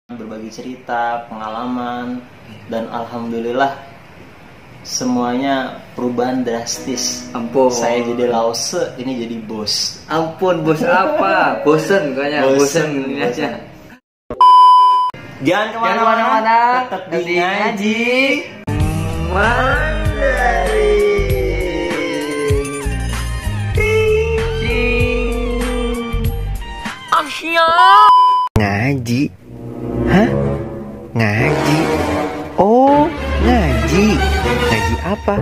berbagi cerita, pengalaman, dan alhamdulillah semuanya perubahan drastis. Ampun. Saya jadi lause, ini jadi bos. Ampun, bos apa? Bosen kayaknya. Bosen aja. Jangan kemana-mana, tetap di ngaji Mandarin. Ngaji? Hah? Ngaji? Oh, ngaji. Ngaji apa?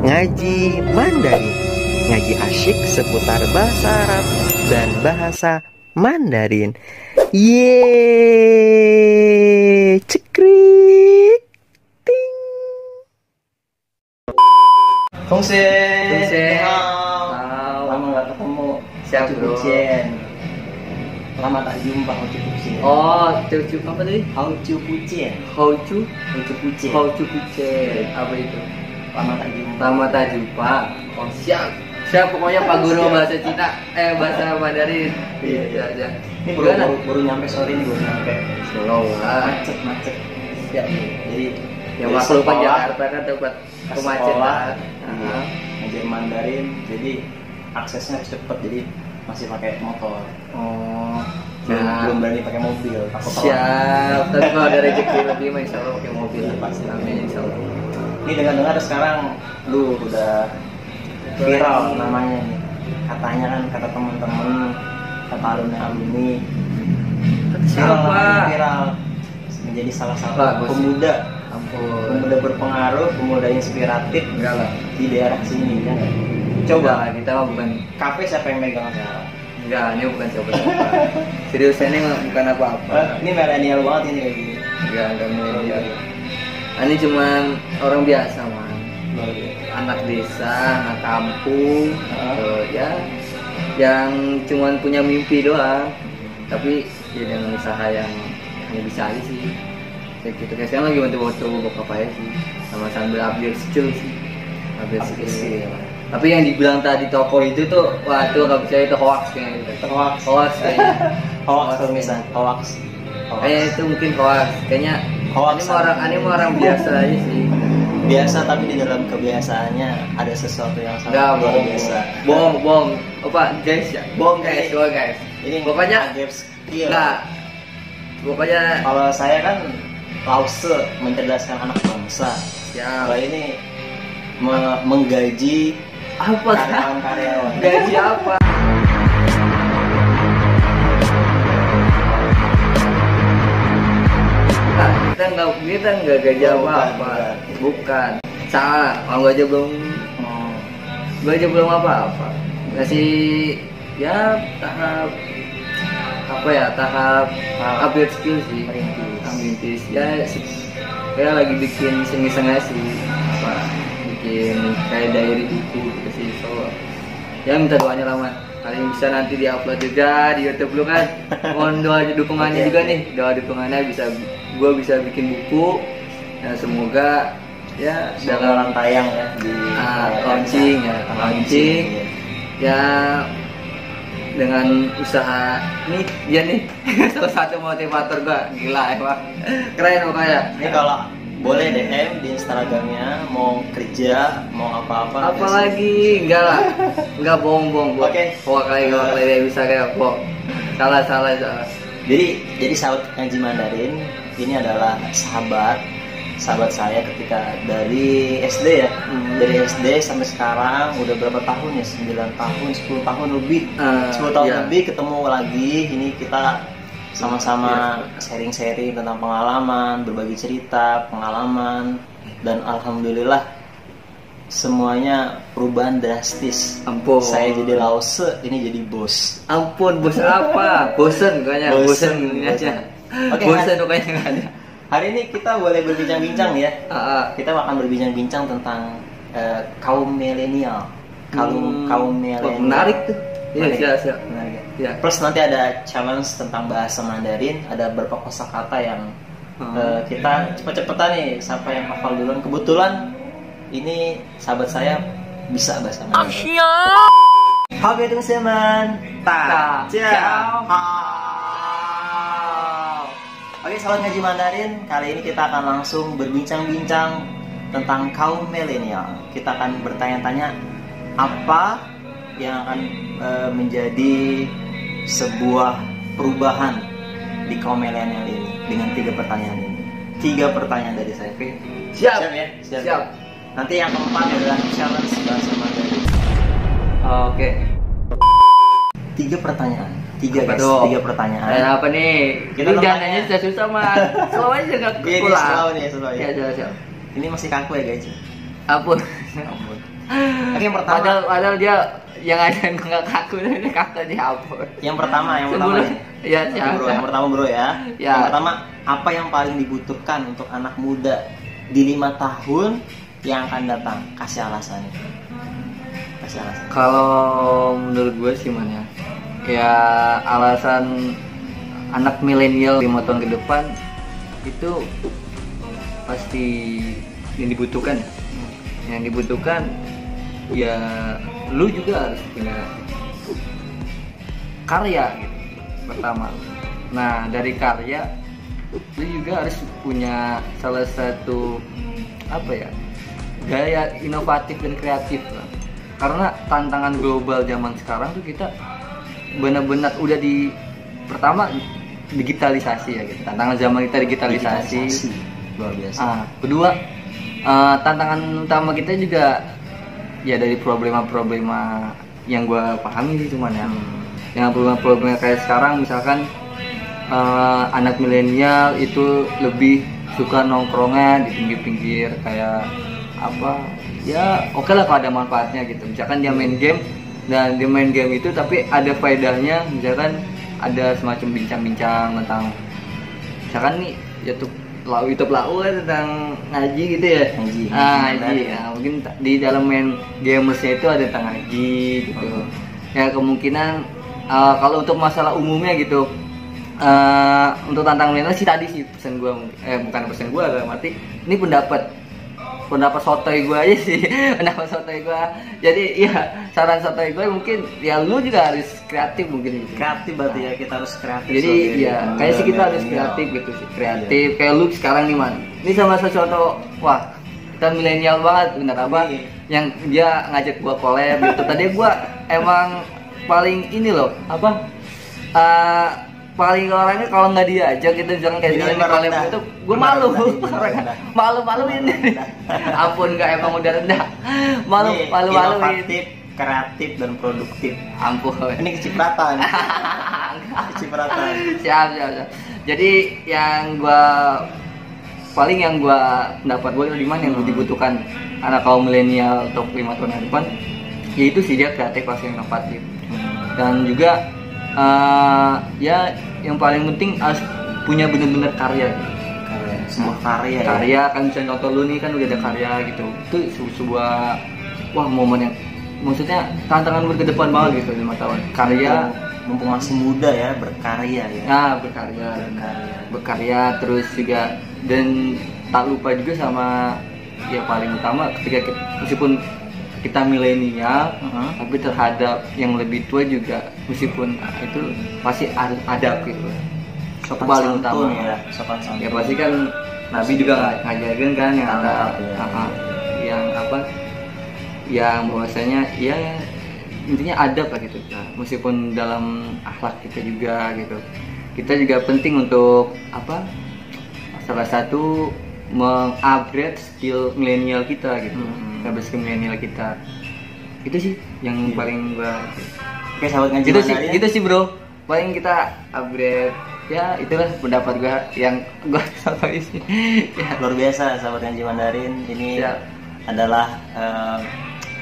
Ngaji Mandarin. Ngaji asyik seputar bahasa Arab dan bahasa Mandarin. Yeay, cekrik, ting. Fungsi. Lama nggak ketemu. Siap, bro. Lama tak jumpa Haucu Pucien. Oh, cucu apa tadi? Haucu Pucien. Haucu Pucien. Apa itu? Lama tak jumpa. Lama tak jumpa. Oh, siap. Siap pokoknya Pak Guru bahasa Cina, bahasa Mandarin. Iya. aja. Ini baru nyampe sore ini, baru nyampe. Slow lah. Macet. Siap. Jadi yang maklumat Jakarta kan tempat kemacetan. Ngajar Mandarin, jadi aksesnya harus cepat, jadi masih pakai motor. Oh. Belum berani pakai mobil. Siap. Tapi kalau ada rezeki lebih, insya Allah pakai mobil. Pasti. Amin, insya Allah. Ini dengar sekarang lu udah viral namanya nih. Katanya kan kata teman-teman, kata alumni viral menjadi salah satu pemuda berpengaruh, pemuda inspiratif enggak lah di daerah sini ya. Coba kita bukan kafe, siapa yang megang sekarang? Enggak, ini bukan siapa-siapa. Serius, ini bukan apa-apa. Ini milenial banget ini kayak gini. Enggak milenial. Ini cuman orang biasa, man. Anak desa, anak kampung, ya yang cuman punya mimpi doang. Tapi ya dengan usaha yang hanya bisa aja sih. Kayak gitu. Kayak sekarang lagi bantu bokap aja sih. Sama sambil update skill sih. Update skill. Tapi yang dibilang tadi toko itu tuh, wah itu nggak bisa, itu hoax kayaknya. Hoax kayaknya. Hoax. Kayaknya itu mungkin hoax. Kayaknya ini orang biasa aja sih. Biasa, tapi di dalam kebiasaannya ada sesuatu yang sangat luar biasa. Bohong. Apa guys ya? Bohong guys. Ini pokoknya pokoknya kalau saya kan lause, mencerdaskan anak bangsa. Ya. Kalau ini menggaji apa karyawan. Gaji apa? Kita nggak gaji apa-apa. Bukan. Salah. Gue aja belum apa-apa. Kasih ya tahap upgrade skill sih. Merintis. Ya kayak lagi bikin seng-seng sih. Bikin kayak diary buku gitu sih. So ya minta doanya lah, man. Kalian bisa nanti diupload juga di YouTube lu kan. Mohon doa dukungannya juga nih. Doa dukungannya gue bisa bikin buku. Dan semoga ya dalam tayang ya di launching. Ya dengan usaha nih dia nih salah satu motivator gue, gila emang keren pokoknya. Ini kalau boleh DM di Instagramnya, mau kerja, mau apa-apa. Apalagi enggak bohong. Oke. Kali dia bisa kayak bohong. Salah. Jadi sahabat ngaji Mandarin ini adalah sahabat saya ketika dari SD ya. Dari SD sampai sekarang udah berapa tahun ya? 9 tahun, 10 tahun lebih. 10 tahun lebih ketemu lagi. Ini kita sama-sama sharing-sharing tentang pengalaman, berbagi cerita, pengalaman, dan alhamdulillah semuanya perubahan drastis. Ampun. Saya jadi lause, ini jadi bos. Ampun, bos apa? Bosen kayaknya. Bosen aja. Oke, bosen pokoknya nggak ada. Hari ini kita boleh berbincang-bincang ya. Kita akan berbincang-bincang tentang kaum milenial. Kaum milenial. Menarik tuh. Iya, siap. Menarik. Ya. Plus nanti ada challenge tentang bahasa Mandarin, ada beberapa kosakata yang kita cepet-cepetan nih, siapa yang hafal duluan. Kebetulan ini sahabat saya bisa bahasa Mandarin. Oke teman-teman, Oke, sahabat ngaji Mandarin, kali ini kita akan langsung berbincang-bincang tentang kaum milenial. Kita akan bertanya-tanya apa yang akan menjadi sebuah perubahan di kaum milenial ini dengan 3 pertanyaan ini. 3 pertanyaan dari saya. Siap ya? Siap. Nanti yang keempat adalah challenge bahasa Mandarin. Oke. 3 pertanyaan. 3 guys, 3 pertanyaan. Apa nih? Kita Ini jangan nanya sudah susah mah. Slow aja nggak pulang. Slow ya. Siap. Ini masih kaku ya guys. Ampun. Oke, yang pertama. Padahal dia yang ada yang nggak kaku, dia kaku dia ampun. Yang pertama. Ya, siap. Yang pertama bro ya. Ya. Yang pertama, apa yang paling dibutuhkan untuk anak muda di 5 tahun yang akan datang? Kasih alasannya. Kalau menurut gue sih man ya alasan anak milenial 5 tahun ke depan itu pasti yang dibutuhkan. Yang dibutuhkan ya lu juga harus punya karya gitu, pertama. Nah dari karya lu juga harus punya salah satu gaya inovatif dan kreatif lah. Karena tantangan global zaman sekarang tuh kita benar-benar udah pertama digitalisasi ya gitu. Tantangan zaman kita digitalisasi. Luar biasa. Kedua tantangan utama kita juga ya dari problema-problema yang gue pahami sih cuman ya. Yang problema kayak sekarang misalkan anak milenial itu lebih suka nongkrongan di pinggir-pinggir kayak ya oke lah kalau ada manfaatnya gitu. Misalkan dia main game dan dia main game itu tapi ada faedahnya, misalkan ada semacam bincang-bincang tentang misalkan nih YouTube lau tentang ngaji gitu ya. Ngaji. Nah, mungkin di dalam main gamersnya itu ada tentang ngaji gitu. Ya kemungkinan kalau untuk masalah umumnya gitu untuk tantangan milenial sih tadi sih pesan gue bukan pesan gue dalam arti ini pendapat sotoy gue aja sih. Pendapat sotoy gue. Jadi ya saran sotoy gue mungkin ya lu juga harus kreatif mungkin gitu. Kreatif berarti ya kita harus kreatif. Jadi ya kayak sih kita harus kreatif gitu sih. Kreatif kayak lu sekarang nih man. Ini sama sesuatu wah kita milenial banget bener apa yang dia ngajak gua collab gitu. Tadi gua emang paling ini loh paling orangnya kalau nggak diajak gitu jangan kayak gini collab itu gue malu-maluin. Ampun nggak emang udah rendah maluin. Inovatif, kreatif dan produktif. Ampun ini kecipratan. Siap. Jadi yang pendapat gue di mana yang dibutuhkan anak kaum milenial untuk 5 tahun ke depan yaitu sih dia kreatif pasti inovatif dan juga ya yang paling penting harus punya benar-benar karya. Sebuah karya. Karya kan bisa contoh lu nih kan udah ada karya gitu. Itu sebuah momen yang maksudnya tantangan ke depan banget gitu 5 tahun. Karya mumpung masih muda ya berkarya ya. Nah, berkarya terus juga dan tak lupa juga sama ya paling utama ketika meskipun kita milenial tapi terhadap yang lebih tua juga meskipun itu pasti adab gitu. Paling utama ya, sopan santun. Ya pasti kan Nabi juga ngajarin kan yang ada yang bahwasanya ya intinya adab lah gitu. Nah, meskipun dalam akhlak kita juga gitu. Kita juga penting untuk salah satu mengupgrade skill milenial kita gitu. Skill milenial kita itu sih yang paling gua oke sahabat ngaji gitu sih bro paling kita upgrade ya itulah pendapat gua yang gua sampai sini ya. Luar biasa sahabat ngaji Mandarin ini adalah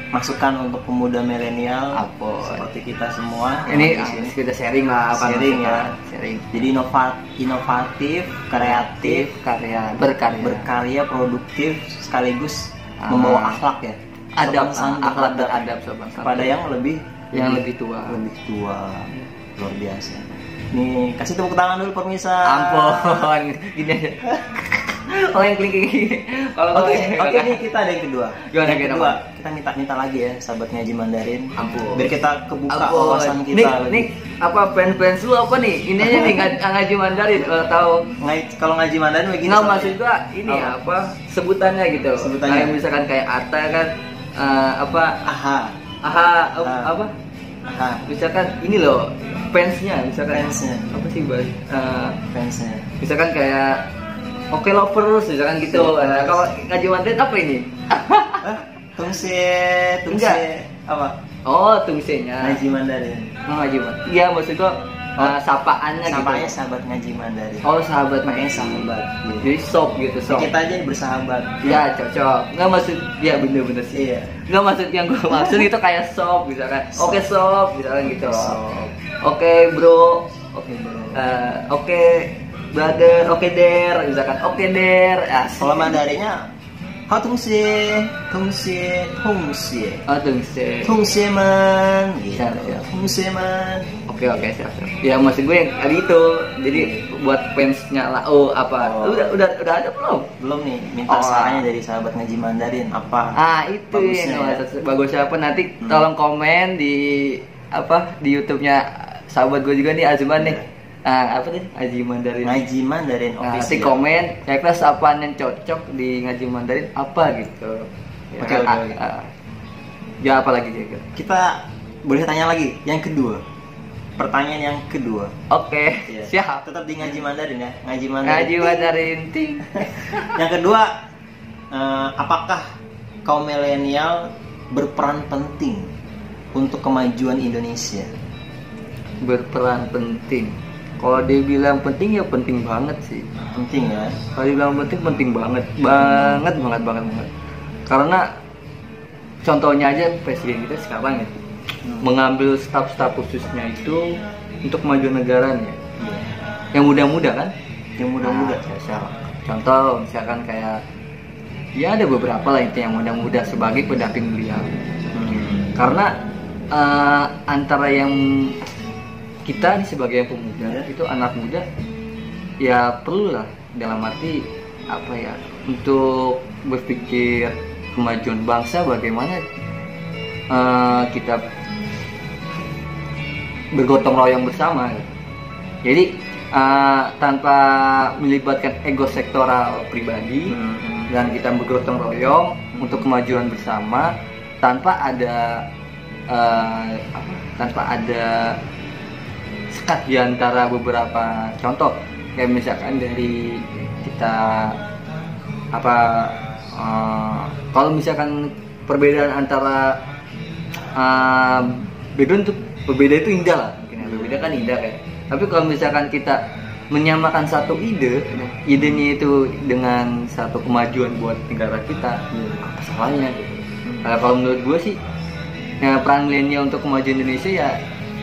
masukan untuk pemuda milenial seperti kita semua. Ini kita sharing lah sharing. Jadi inovatif, kreatif, berkarya, produktif sekaligus membawa akhlak ya. Akhlak dan adab sobat kepada yang lebih tua. Luar biasa. Nih kasih tepuk tangan dulu pemirsa. Ampun gini aja. Oh yang klik. Kalau Oke, nih kita ada yang kedua. Gimana, Yang gimana? kedua, kita minta lagi ya sahabat ngaji Mandarin. Ampun. Biar kita kebuka Ampun. wawasan kita. Nih apa fans lu apa nih? Ini aja nih ngaji Mandarin tahu. Kalau ngaji Mandarin begini. Nggak soalnya. maksud gua ini Apa? apa sebutannya gitu. Sebutannya. Kayak misalkan kayak Atta kan apa Aha. apa? Aha. Misalkan ini loh fansnya misalkan Fansnya. apa sih bahas Fansnya. misalkan kayak Oke Lovers misalkan gitu. Nah, kalau ngaji Mandarin apa ini? Tungse. Enggak. Apa? Oh, tungsenya. Ngaji Mandarin. Ngaji Mandarin. Iya, maksud gua sapaannya Sampainya gitu. sahabat ngaji Mandarin. Oh, sahabat Makanya ngaji. sahabat. Jadi sob gitu, sob. Kita aja bersahabat. Ya, cocok. Enggak maksud ya bener-bener sih. Iya. Enggak maksud yang gua maksud itu kayak sob misalkan. Sob. Oke, sob misalkan gitu. Sob. Oke, bro. Oke, bro. Oke, brother. Oke, der misalkan. Oke, der. Asik. Kalau Mandarinnya Tungse. Oh, tungse. Tungse man. Siap, siap. Tungse man. Oke, siap. Ya maksud gue yang tadi itu. Jadi buat fansnya lah. Oh, apa? Oh. Udah ada belum? Belum nih, minta Oh. sarannya dari sahabat ngaji Mandarin apa? Itu Bagusnya yang ya. bagus apa nanti tolong komen di di YouTube-nya sahabat gue juga nih Azman nih. Apa nih? Ngaji Mandarin. Ngaji Mandarin Nah, nanti official. komen kira-kira apaan yang cocok di ngaji Mandarin apa gitu. Ya, Oke. ya apa lagi kira-kira? Kita boleh tanya lagi yang kedua. Pertanyaan yang kedua. Oke, Iya. siap. Tetap di ngaji Mandarin ya. Ngaji Mandarin. Ngaji Mandarin ting. Yang kedua, apakah kaum milenial berperan penting untuk kemajuan Indonesia? Berperan penting. Kalau dia bilang penting ya penting banget sih. Penting ya. Kalau dia bilang penting banget. Karena contohnya aja presiden kita sekarang ya mengambil staf-staf khususnya itu untuk kemajuan negaranya. Yang muda-muda kan? Yang muda-muda. Contoh misalkan kayak ya ada beberapa lah itu yang muda-muda sebagai pendamping beliau. Karena antara yang kita nih sebagai pemuda itu anak muda ya perlu lah dalam arti apa ya untuk berpikir kemajuan bangsa bagaimana kita bergotong royong bersama. Jadi tanpa melibatkan ego sektoral pribadi dan kita bergotong royong untuk kemajuan bersama tanpa ada sekat di antara beberapa contoh kayak misalkan dari kita kalau misalkan perbedaan antara background itu berbeda itu indah lah mungkin ya. Berbeda kan indah kayak. Tapi kalau misalkan kita menyamakan satu idenya itu dengan satu kemajuan buat negara kita, apa salahnya gitu. Kalau menurut gue sih ya, peran milenial untuk kemajuan Indonesia ya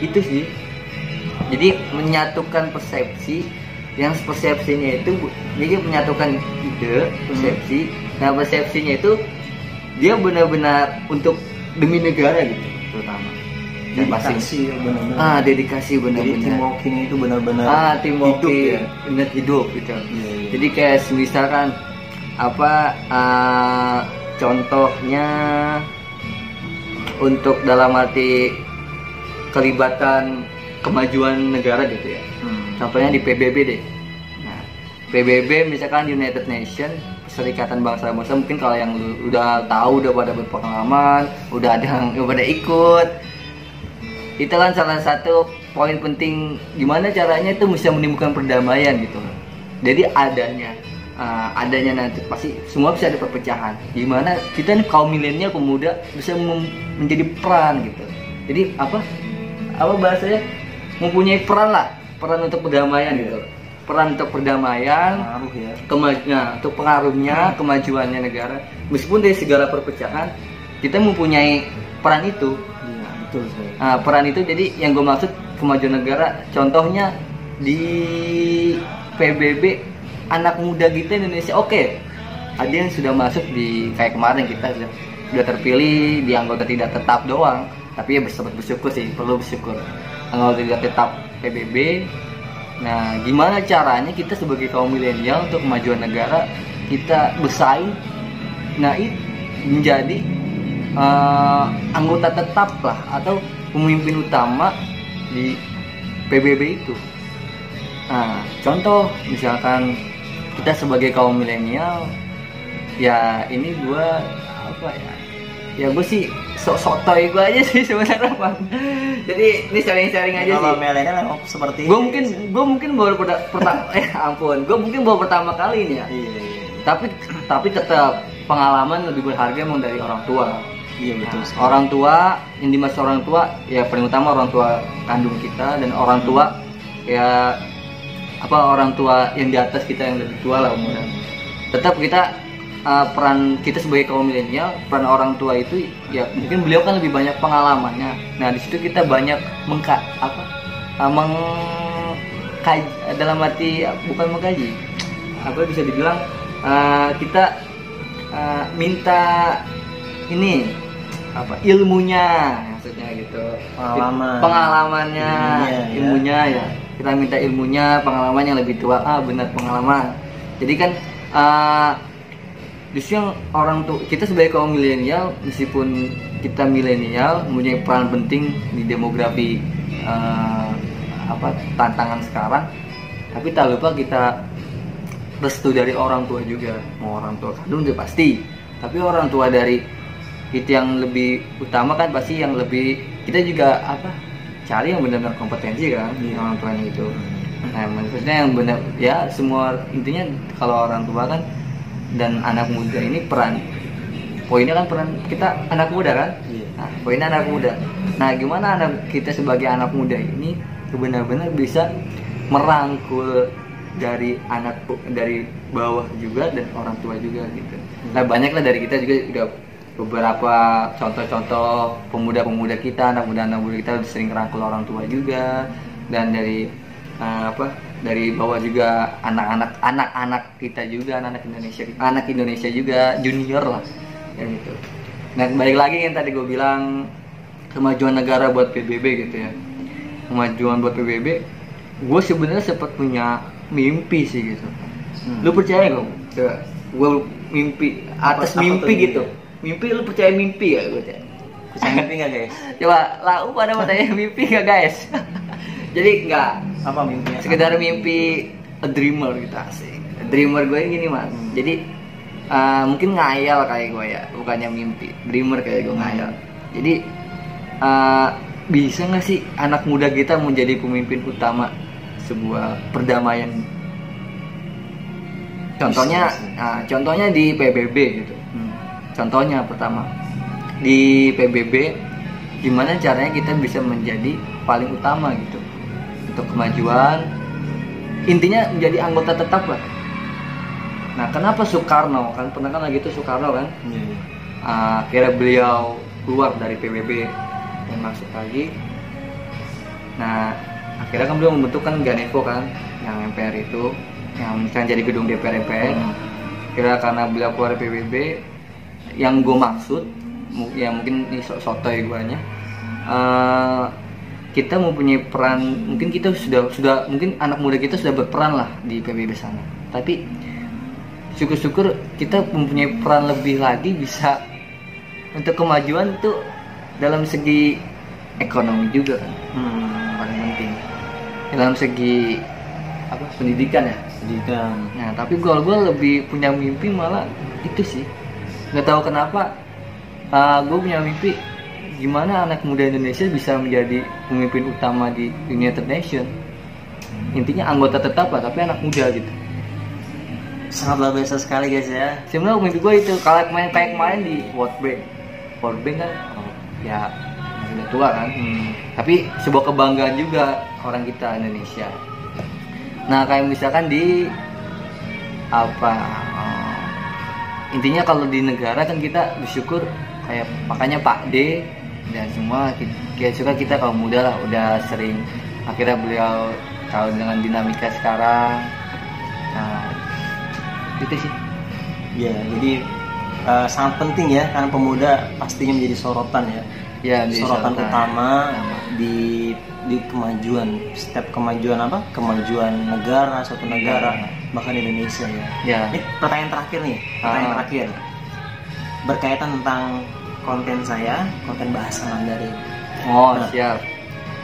itu sih. Jadi menyatukan persepsi yang persepsinya itu jadi menyatukan ide persepsi. Nah persepsinya itu dia benar-benar untuk demi negara gitu terutama. Dedikasi benar-benar. Dedikasi Jadi benar-benar. teamworking itu benar-benar Teamwork hidup ya. benar hidup gitu. Iya. Jadi kayak misalkan contohnya untuk dalam arti kelibatan kemajuan negara gitu ya. Contohnya di PBB deh. Nah, PBB misalkan United Nations, Perserikatan Bangsa-Bangsa, mungkin kalau yang udah tahu udah pada berpengalaman, udah ada yang pada ikut. Itu kan salah satu poin penting gimana caranya itu bisa menimbulkan perdamaian gitu. Jadi adanya nanti pasti semua bisa ada perpecahan. Gimana kita nih kaum milenial pemuda bisa menjadi peran gitu. Jadi apa bahasanya mempunyai peran untuk perdamaian gitu. Peran untuk perdamaian, Pengaruh ya. untuk pengaruhnya kemajuannya negara. Meskipun dari segala perpecahan kita mempunyai peran itu. Iya, betul sekali. Peran itu jadi yang gue maksud kemajuan negara. Contohnya di PBB anak muda kita Indonesia ada yang sudah masuk di kayak kemarin kita sudah terpilih di anggota tidak tetap doang, tapi ya bersyukur sih, perlu bersyukur anggota tidak tetap PBB. Nah gimana caranya kita sebagai kaum milenial untuk kemajuan negara kita bersaing, nah itu menjadi anggota tetap lah atau pemimpin utama di PBB itu. Nah, contoh misalkan kita sebagai kaum milenial, ya ini gue apa ya gue sih sotoy gue aja sih sebenarnya Bang. Jadi ini sharing aja kalau sih. milenial memang seperti Gue mungkin baru pertama kali ini ya. Iya. Tapi tetap pengalaman lebih berharga emang dari orang tua. Iya betul. Nah, orang tua, yang dimaksud orang tua ya paling utama orang tua kandung kita, dan orang tua ya orang tua yang di atas kita yang lebih tua lah umurnya. Tetap kita peran kita sebagai kaum milenial, peran orang tua itu ya mungkin beliau kan lebih banyak pengalamannya. Nah di situ kita banyak mengkaji, dalam arti bukan mengkaji, bisa dibilang kita minta ini ilmunya, maksudnya gitu, pengalamannya, ilmunya ya. Kita minta ilmunya, pengalaman yang lebih tua. Benar, pengalaman. Jadi kan justru yang orang tuh, kita sebagai kaum milenial, meskipun kita milenial mempunyai peran penting di demografi tantangan sekarang, tapi tak lupa kita restu dari orang tua juga. Mau orang tua kandung udah pasti, tapi orang tua dari itu yang lebih utama kan pasti yang lebih kita juga cari yang benar-benar kompetensi kan, orang tuanya itu. Nah maksudnya yang benar ya, semua intinya kalau orang tua kan dan anak muda ini poinnya kan peran kita anak muda kan. Nah, poinnya anak muda. Nah gimana kita sebagai anak muda ini benar-benar bisa merangkul dari bawah juga dan orang tua juga gitu. Nah banyaklah dari kita juga udah beberapa contoh-contoh pemuda-pemuda kita, anak muda kita udah sering rangkul orang tua juga, dan dari dari bawah juga anak-anak kita juga, anak Indonesia juga junior lah kayak gitu. Nah balik lagi yang tadi gue bilang, kemajuan negara buat PBB gitu ya, kemajuan buat PBB, gue sebenarnya sempat punya mimpi sih gitu. Lu percaya gak gue mimpi atas mimpi gitu? Mimpi, lu percaya mimpi gak? Percaya mimpi gak guys? Coba lau pada mau tanya mimpi gak guys? Jadi enggak, apa mimpinya? Sekedar mimpi a dreamer gitu, asik. Dreamer gue gini mas. Jadi mungkin ngayal kayak gue ya, bukannya mimpi. Dreamer kayak gue ngayal. Jadi bisa gak sih anak muda kita menjadi pemimpin utama sebuah perdamaian? Contohnya di PBB gitu. Contohnya pertama di PBB, gimana caranya kita bisa menjadi paling utama gitu untuk kemajuan, intinya menjadi anggota tetap lah. Nah kenapa Soekarno kan pernah kan lagi itu Soekarno kan, akhirnya beliau keluar dari PBB dan masuk lagi. Nah akhirnya kan beliau membentukkan Ganevo kan, yang MPR itu, yang kan jadi gedung DPR MPR. Kira karena beliau keluar dari PBB, yang gue maksud ya mungkin ini sotoy guanya, kita mempunyai peran, mungkin kita sudah mungkin anak muda kita sudah berperan lah di PBB sana, tapi syukur-syukur kita mempunyai peran lebih lagi bisa untuk kemajuan tuh dalam segi ekonomi juga kan, paling penting dalam segi pendidikan ya. Nah tapi gue lebih punya mimpi malah itu sih, nggak tahu kenapa gue punya mimpi gimana anak muda Indonesia bisa menjadi pemimpin utama di United Nations. Intinya anggota tetap lah tapi anak muda gitu. Sangat luar biasa sekali guys ya. Sebenarnya mimpi gue itu kalau kayak kemarin di World Bank kan ya udah tua kan, tapi sebuah kebanggaan juga orang kita Indonesia. Nah kayak misalkan di intinya kalau di negara kan kita bersyukur kayak makanya Pak D dan semua kita kaum muda lah udah sering, akhirnya beliau tahu dengan dinamika sekarang. Nah itu sih ya, jadi sangat penting ya, karena pemuda pastinya menjadi sorotan ya, sorotan utama di di kemajuan, setiap kemajuan apa? Kemajuan negara, suatu negara, bahkan Indonesia ya. Ya. Ini pertanyaan terakhir nih, pertanyaan terakhir. Berkaitan tentang konten saya, konten bahasa Mandarin. Oh, Nah, siap.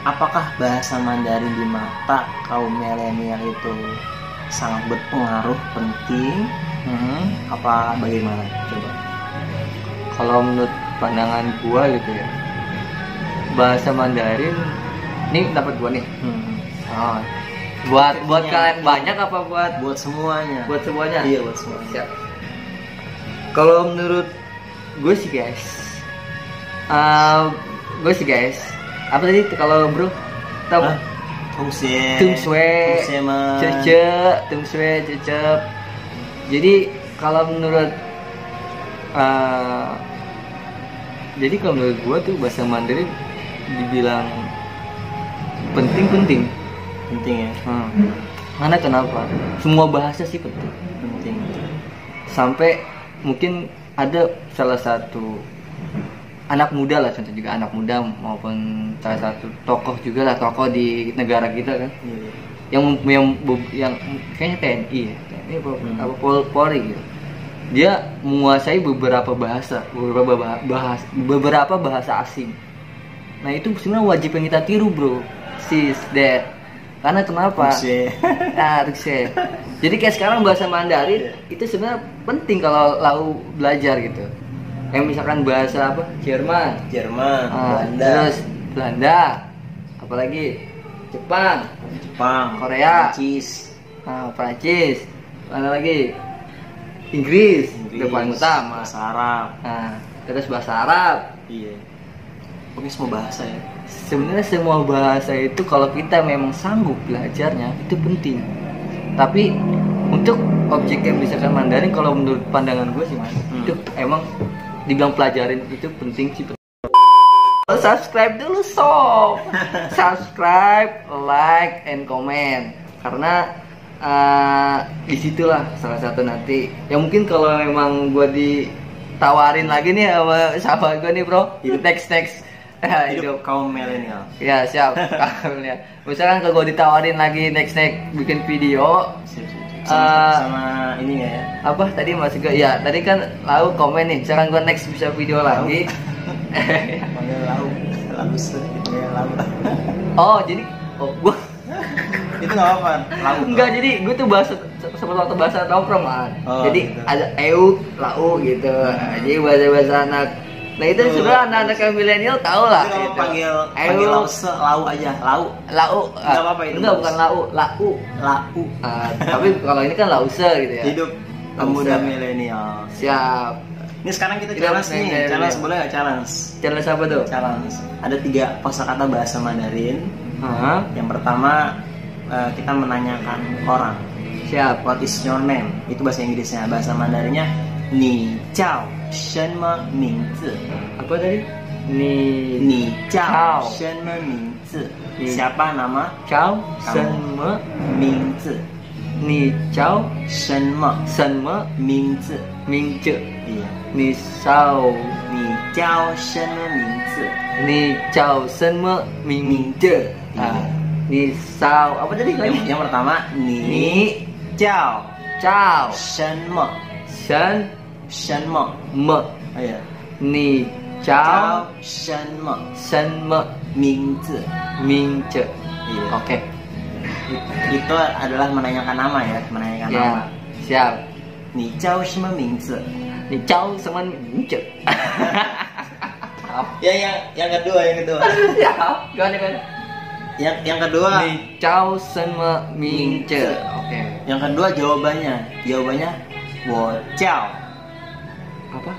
Apakah bahasa Mandarin di mata kaum milenial itu sangat berpengaruh, penting? Apa bagaimana? Coba. Kalau menurut pandangan gua gitu ya, bahasa Mandarin ini dapat gua nih. Oh, buat kalian banyak apa Buat semuanya. buat semuanya? Iya, buat semuanya. Siap. Kalau menurut gue sih guys, apa tadi kalau bro? Tahu? Tung Sue, Cecep. Jadi kalau menurut gue tuh bahasa Mandarin dibilang penting ya. Karena kenapa? Semua bahasa sih penting. Sampai mungkin ada salah satu anak muda lah, contoh juga anak muda maupun salah satu tokoh juga lah, tokoh di negara kita kan, yang kayaknya TNI apa Polri gitu. Dia menguasai beberapa bahasa asing. Nah itu sebenarnya wajib yang kita tiru bro, sis, dad. Karena kenapa? Harusnya. Jadi kayak sekarang bahasa Mandarin itu sebenarnya penting kalau lau belajar gitu. Kayak misalkan bahasa apa? Jerman, Belanda. terus Belanda, apalagi Jepang, Korea, Prancis, mana lagi? Inggris, itu paling utama. Bahasa Arab. Terus bahasa Arab. Iya. Pokoknya semua bahasa ya. Sebenarnya semua bahasa itu kalau kita memang sanggup belajarnya itu penting. Tapi untuk objek yang misalkan Mandarin, kalau menurut pandangan gue sih mas, itu emang dibilang pelajarin itu penting sih. Subscribe dulu sob. Subscribe, like, and comment. Karena disitulah salah satu nanti. Ya mungkin kalau memang gue ditawarin lagi nih sama sahabat gue nih bro, next Hidup kaum milenial. Ya siap. Misalkan kalau gue ditawarin lagi next bikin video sama ini nggak ya? Apa tadi Mas juga ya tadi kan lau komen nih, misalkan gue next bisa video lagi. Panggil lau Oh jadi gue itu nggak apa? Enggak, jadi gue tuh bahasa seperti waktu bahasa nongkrong kan. Jadi gitu. ada lau gitu. Jadi bahasa anak. Nah itu sebenarnya anak-anak yang milenial tahu lah. Itu Gitu. panggil lau aja, lau. Nggak apa-apa itu. Enggak, bukan lau. Tapi kalau ini kan lause gitu ya. Hidup pemuda milenial. Siap. Ini sekarang kita challenge nih. Challenge boleh nggak challenge? Challenge apa tuh? Challenge. Ada 3 kosakata bahasa Mandarin. Yang pertama kita menanyakan orang. Siap. What is your name? Itu bahasa Inggrisnya. Bahasa Mandarinnya Ni Chao Shenme Mingzi. Apa tadi? Ni Chao Shenme Mingzi. Siapa nama? Chao Shenme Mingzi. Ni Chao Shenme Mingzi. Mingzi. Iya. Ni Chao Shenme Mingzi. Ni Chao Shenme Mingzi. Ni Chao apa tadi lagi? Yang pertama Ni Chao Shenme Iya. Ni Chao Shenme Mingzi. Iya. Oke. Itu adalah menanyakan nama ya, nama. Siap. Ni Chao Shenme Mingzi. Ni Chao Shenme Mingzi. Yang kedua. Ya, gimana? Yang kedua Ni Chao Shenme Mingzi. Oke. Yang kedua jawabannya Wo Jiao. Apa?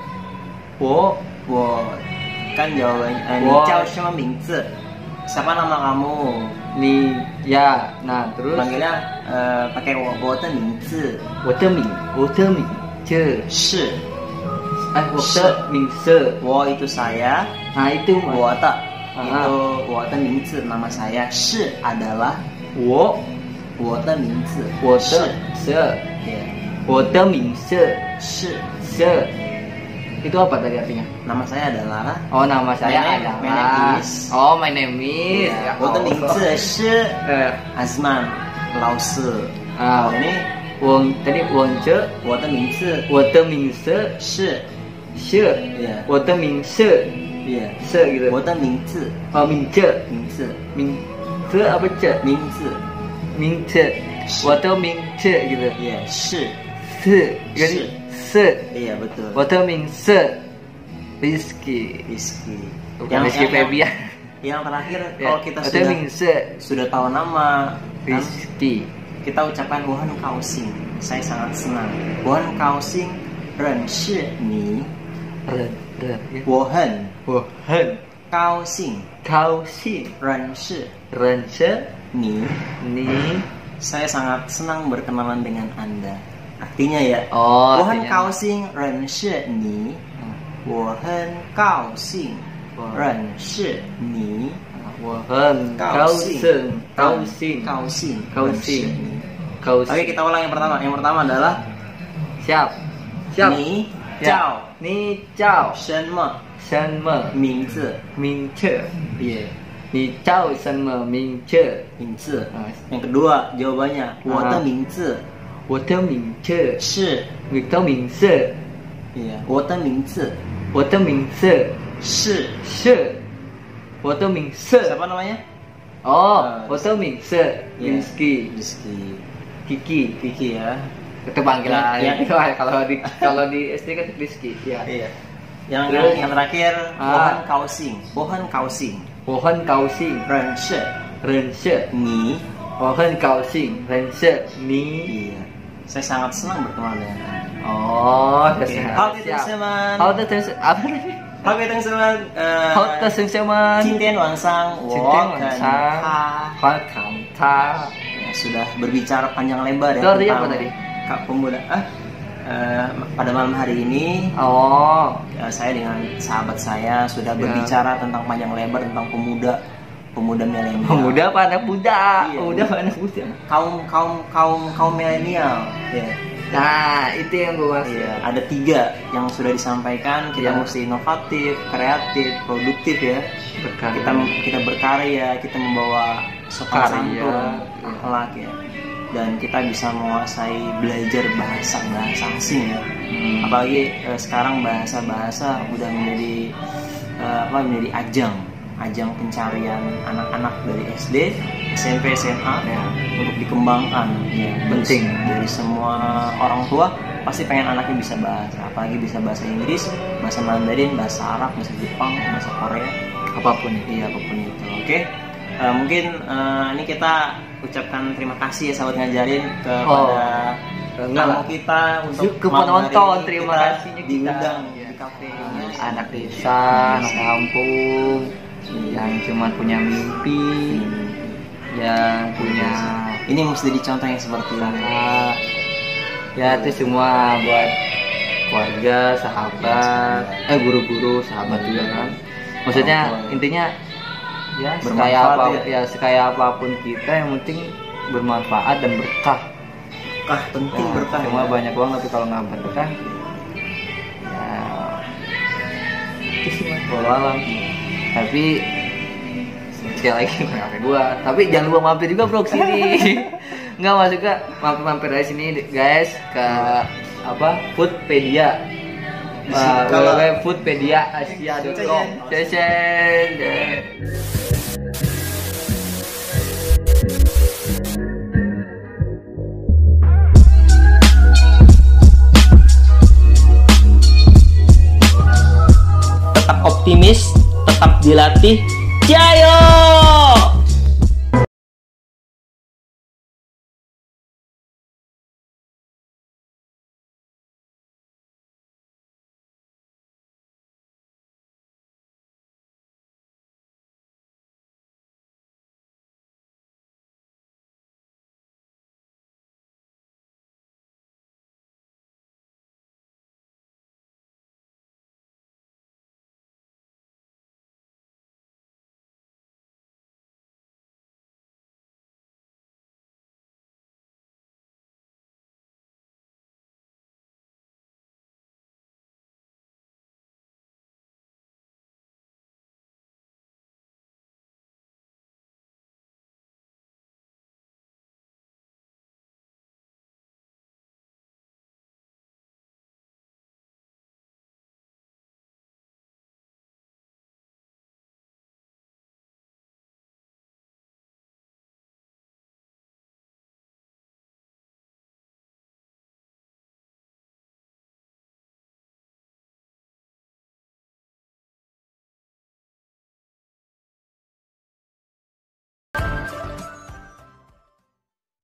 Wo kan jawabannya Ni Jiao Shenme Mingzi. Siapa nama kamu? Ni ya. Nah, terus panggilnya pakai wo de mingzi. Wo de mingzi. Shi. Wo de mingzi. Wo itu saya. Nah, itu wo de. Itu wo de mingzi nama saya. Shi adalah wo de mingzi. Wo de se. Iya. 我的名字是是 Itu apa tadi artinya? Nama saya adalah Oh, nama saya My name adalah. is. Oh, my name is. Ya, Ya, 我的名字是 Azman 老师。 ini 我这我的名字我的名字是是 Iya. 我的名字 Iya. 是 gitu. 我的名字Oh, 名字名字apa ce? 名字名字我的名字gitu. Iya, 是 是 jadi se. Iya, betul. 我的名字 Rizky. Rizky. Bukan Rizky Febian. Yang terakhir Ya, kalau kita 我的名字 sudah tahu nama kan, Rizky. kita ucapkan Wuhan Kaoxing. Saya sangat senang. Wuhan Kaoxing 认识你 Ren ya. Wuhan Wuhan Kaoxing 高兴认识认识你你 Saya sangat senang berkenalan dengan Anda. Artinya ya, Oh, 我很 artinya. 高兴认识你我很高兴认识你我很高兴高兴高兴高认识兴你高 Oke, 兴 kita ulang yang pertama. Yang pertama adalah siap siap 你 Ya. 叫 你叫什么什么名字名字 Iya, 你叫什么名字 名字 Ah. Yang kedua jawabannya 我的名字我的名字是我的名字 Iya, 我的名字我的名字是是我的名字 Siapa namanya? oh 我的名字 Iya. Rizky Rizky Kiki Kiki ya. itu panggilan Ya, ya. kalau di SD kan Rizky ya Iya. Yang Terus? yang terakhir Ah. Wuhan Kaoxing 我很高兴认识认识你我很高兴认识你 Iya. Saya sangat senang berkenalan dengan Anda. oh Oke. Halo teman-teman. 好的同学apa tadi Halo teman-teman. 好的同学们今天晚上今天我跟晚上他我看他 sudah berbicara panjang lebar ya Itu artinya apa tadi? Kak pemuda. Pada malam hari ini oh saya dengan sahabat saya sudah Ya. berbicara tentang panjang lebar tentang pemuda milenial. pemuda apa anak muda Iya. pemuda apa anak muda kaum milenial. Ya. nah itu yang gue maksud Iya, ada 3 yang sudah disampaikan. Kita Iya. mesti inovatif, kreatif, produktif ya. Kita berkarya, kita membawa sopan Karya, santun, iya. akhlak ya. Dan kita bisa menguasai belajar bahasa asing ya. Apalagi sekarang bahasa udah menjadi menjadi ajang pencarian anak-anak dari SD, SMP, SMA Ya. untuk dikembangkan ya. Penting. Dari semua orang tua pasti pengen anaknya bisa bahasa, apalagi bisa bahasa Inggris, bahasa Mandarin, bahasa Arab, bahasa Jepang, bahasa Korea, apapun itu iya apapun itu. Oke. Mungkin ini kita ucapkan terima kasih ya sahabat ngajarin kepada enggak tamu lah. kita untuk Ke malam hari penonton, ini terima kita kasihnya kita. diundang Iya. di kafe anak desa anak kampung yang cuma punya mimpi yang punya ini mesti dicontoh yang seperti ini. usaha ya itu semua buat keluarga sahabat guru-guru sahabat juga kan maksudnya intinya ya Bermanfaat sekaya apapun kita yang penting bermanfaat dan berkah Penting ya, berkah cuma ya. banyak uang tapi kalau nggak berkah ya itu sih mas walau tapi sekali lagi ngapain gua tapi jangan lupa mampir juga bro sini nggak maksudnya mampir dari sini guys ke Foodpedia www.foodpediaasia.com Tetap optimis, tetap dilatih. Jayo!